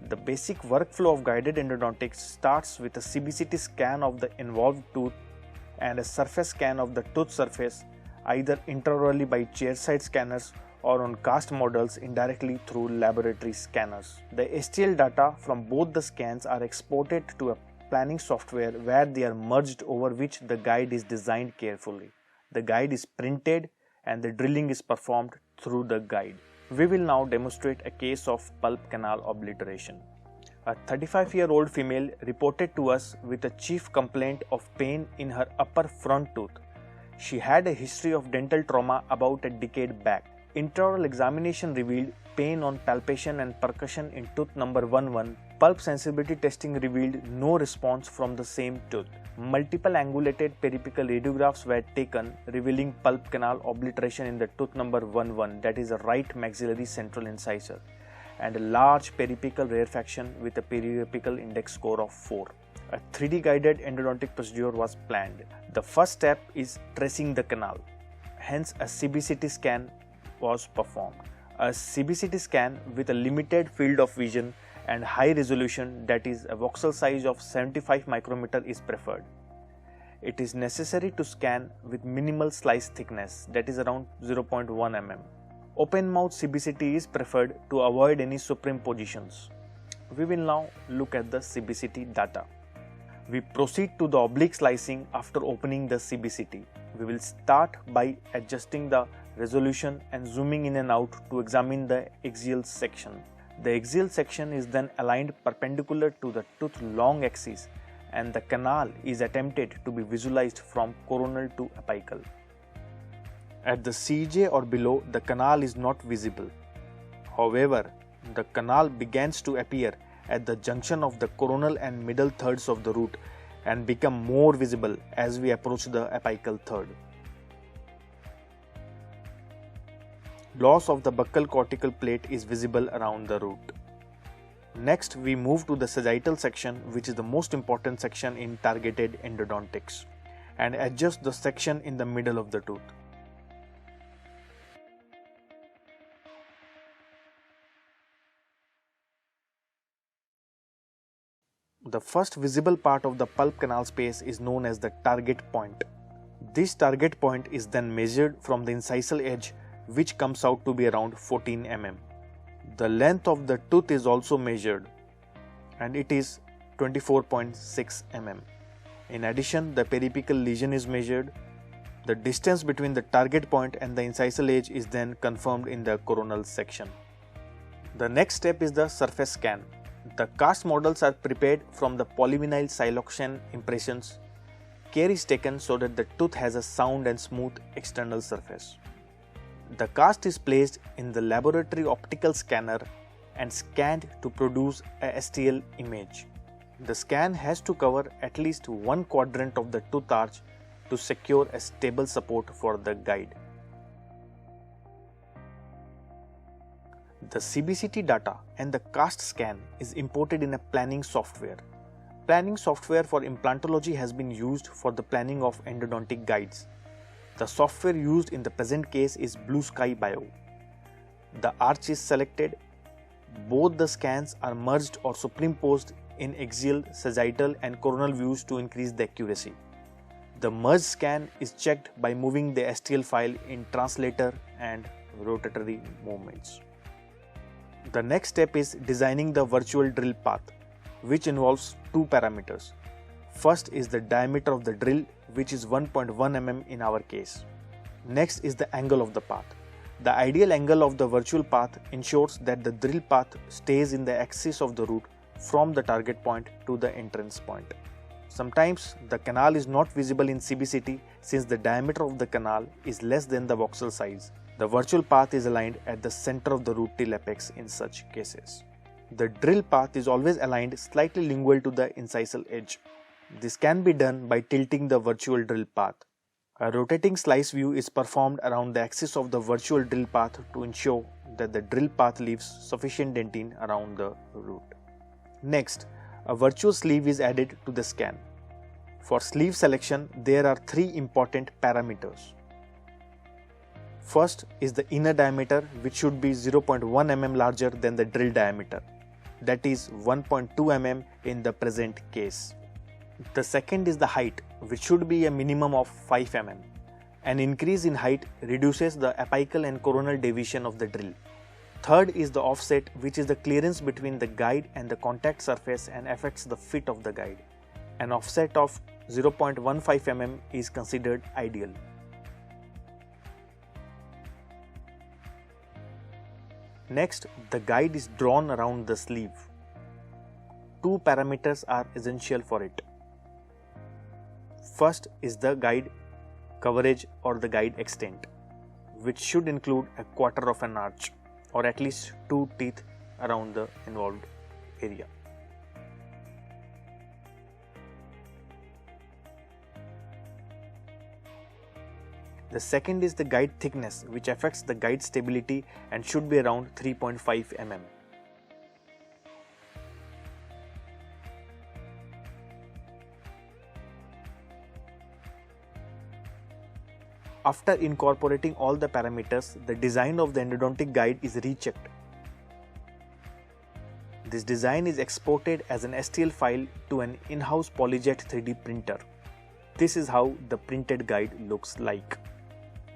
The basic workflow of guided endodontics starts with a CBCT scan of the involved tooth and a surface scan of the tooth surface, either intraorally by chairside scanners or on cast models indirectly through laboratory scanners. The STL data from both the scans are exported to a planning software where they are merged, over which the guide is designed carefully. The guide is printed and the drilling is performed through the guide. We will now demonstrate a case of pulp canal obliteration. A 35-year-old female reported to us with a chief complaint of pain in her upper front tooth. She had a history of dental trauma about a decade back. Intraoral examination revealed pain on palpation and percussion in tooth number 11. Pulp sensibility testing revealed no response from the same tooth. Multiple angulated periapical radiographs were taken, revealing pulp canal obliteration in the tooth number 11, that is a right maxillary central incisor, and a large periapical rarefaction with a periapical index score of 4. A 3D guided endodontic procedure was planned. The first step is tracing the canal. Hence, a CBCT scan was performed. A CBCT scan with a limited field of vision and high resolution, that is a voxel size of 75 micrometer, is preferred. It is necessary to scan with minimal slice thickness, that is around 0.1 mm. Open mouth CBCT is preferred to avoid any supreme positions. We will now look at the CBCT data. We proceed to the oblique slicing after opening the CBCT. We will start by adjusting the resolution and zooming in and out to examine the axial section. The axial section is then aligned perpendicular to the tooth long axis, and the canal is attempted to be visualized from coronal to apical. At the CJ or below, the canal is not visible. However, the canal begins to appear at the junction of the coronal and middle thirds of the root and become more visible as we approach the apical third. Loss of the buccal cortical plate is visible around the root. Next, we move to the sagittal section, which is the most important section in targeted endodontics, and adjust the section in the middle of the tooth. The first visible part of the pulp canal space is known as the target point. This target point is then measured from the incisal edge, which comes out to be around 14 mm. The length of the tooth is also measured, and it is 24.6 mm. In addition, the periapical lesion is measured. The distance between the target point and the incisal edge is then confirmed in the coronal section. The next step is the surface scan. The cast models are prepared from the polyvinyl siloxane impressions. Care is taken so that the tooth has a sound and smooth external surface. The cast is placed in the laboratory optical scanner and scanned to produce a STL image. The scan has to cover at least one quadrant of the tooth arch to secure a stable support for the guide. The CBCT data and the cast scan is imported in a planning software. Planning software for implantology has been used for the planning of endodontic guides. The software used in the present case is Blue Sky Bio. The arch is selected. Both the scans are merged or superimposed in axial, sagittal and coronal views to increase the accuracy. The merged scan is checked by moving the STL file in translator and rotatory movements. The next step is designing the virtual drill path, which involves two parameters. First is the diameter of the drill, which is 1.1 mm in our case. Next is the angle of the path. The ideal angle of the virtual path ensures that the drill path stays in the axis of the root from the target point to the entrance point. Sometimes the canal is not visible in CBCT since the diameter of the canal is less than the voxel size. The virtual path is aligned at the center of the root till apex in such cases. The drill path is always aligned slightly lingual to the incisal edge. This can be done by tilting the virtual drill path. A rotating slice view is performed around the axis of the virtual drill path to ensure that the drill path leaves sufficient dentine around the root. Next, a virtual sleeve is added to the scan. For sleeve selection, there are three important parameters. First is the inner diameter, which should be 0.1 mm larger than the drill diameter. that is 1.2 mm in the present case. The second is the height, which should be a minimum of 5 mm. An increase in height reduces the apical and coronal deviation of the drill. Third is the offset, which is the clearance between the guide and the contact surface and affects the fit of the guide. An offset of 0.15 mm is considered ideal. Next, the guide is drawn around the sleeve. Two parameters are essential for it. First is the guide coverage or the guide extent, which should include a quarter of an arch or at least 2 teeth around the involved area. The second is the guide thickness, which affects the guide stability and should be around 3.5 mm. After incorporating all the parameters, the design of the endodontic guide is rechecked. This design is exported as an STL file to an in-house PolyJet 3D printer. This is how the printed guide looks like.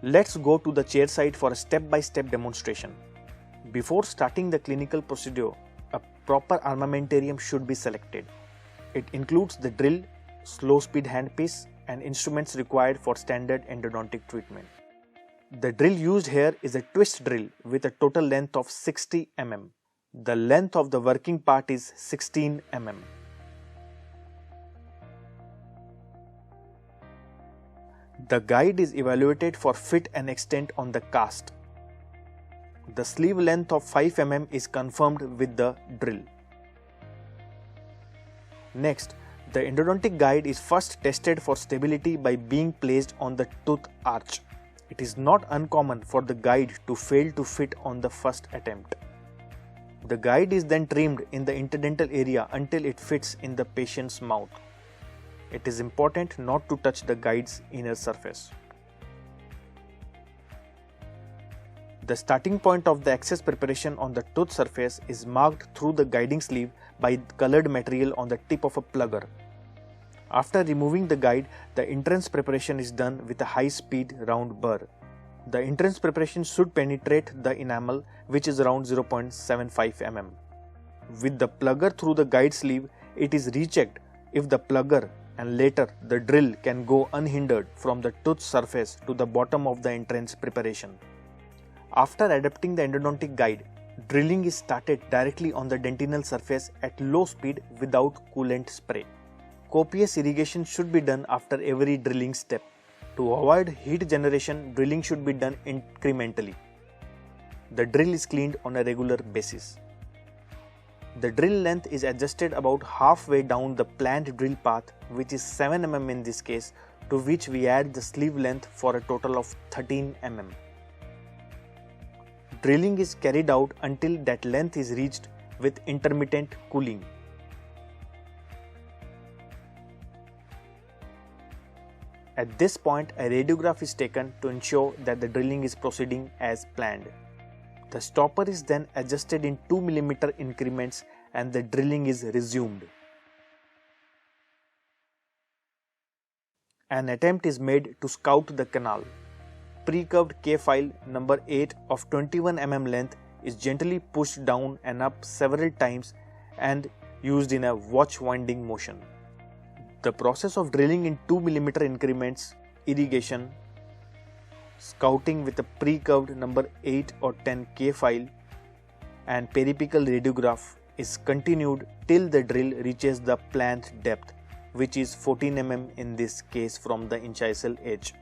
Let's go to the chair side for a step-by-step demonstration. Before starting the clinical procedure, a proper armamentarium should be selected. It includes the drill, slow-speed handpiece, and instruments required for standard endodontic treatment. The drill used here is a twist drill with a total length of 60 mm. The length of the working part is 16 mm. The guide is evaluated for fit and extent on the cast. The sleeve length of 5 mm is confirmed with the drill. Next, the endodontic guide is first tested for stability by being placed on the tooth arch. It is not uncommon for the guide to fail to fit on the first attempt. The guide is then trimmed in the interdental area until it fits in the patient's mouth. It is important not to touch the guide's inner surface. The starting point of the access preparation on the tooth surface is marked through the guiding sleeve by colored material on the tip of a plugger. After removing the guide, the entrance preparation is done with a high-speed round burr. The entrance preparation should penetrate the enamel, which is around 0.75 mm. With the plugger through the guide sleeve, it is rechecked if the plugger and later the drill can go unhindered from the tooth surface to the bottom of the entrance preparation. After adapting the endodontic guide, drilling is started directly on the dentinal surface at low speed without coolant spray. Copious irrigation should be done after every drilling step. To avoid heat generation, drilling should be done incrementally. The drill is cleaned on a regular basis. The drill length is adjusted about halfway down the planned drill path, which is 7 mm in this case, to which we add the sleeve length for a total of 13 mm. Drilling is carried out until that length is reached with intermittent cooling. At this point, a radiograph is taken to ensure that the drilling is proceeding as planned. The stopper is then adjusted in 2 mm increments and the drilling is resumed. An attempt is made to scout the canal. Pre-curved K-file number 8 of 21 mm length is gently pushed down and up several times and used in a watch winding motion. The process of drilling in 2 mm increments, irrigation, scouting with a pre-curved number 8 or 10 K-file and periapical radiograph is continued till the drill reaches the planned depth, which is 14 mm in this case from the incisal edge.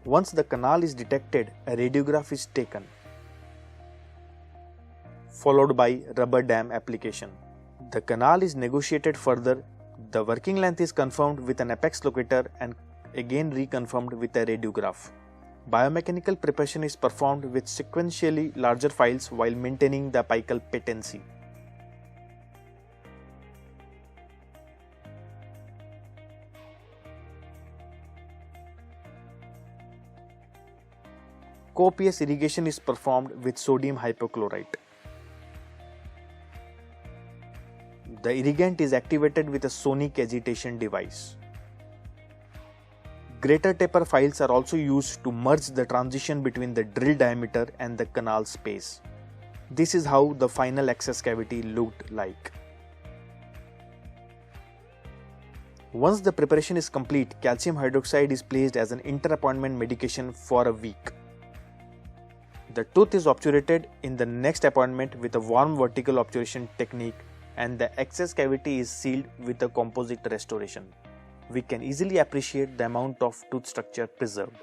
Once the canal is detected, a radiograph is taken, followed by rubber dam application. The canal is negotiated further, the working length is confirmed with an apex locator and again reconfirmed with a radiograph. Biomechanical preparation is performed with sequentially larger files while maintaining the apical patency. Copious irrigation is performed with sodium hypochlorite. The irrigant is activated with a sonic agitation device. Greater taper files are also used to merge the transition between the drill diameter and the canal space. This is how the final access cavity looked like. Once the preparation is complete, calcium hydroxide is placed as an inter-appointment medication for a week. The tooth is obturated in the next appointment with a warm vertical obturation technique, and the access cavity is sealed with a composite restoration. We can easily appreciate the amount of tooth structure preserved.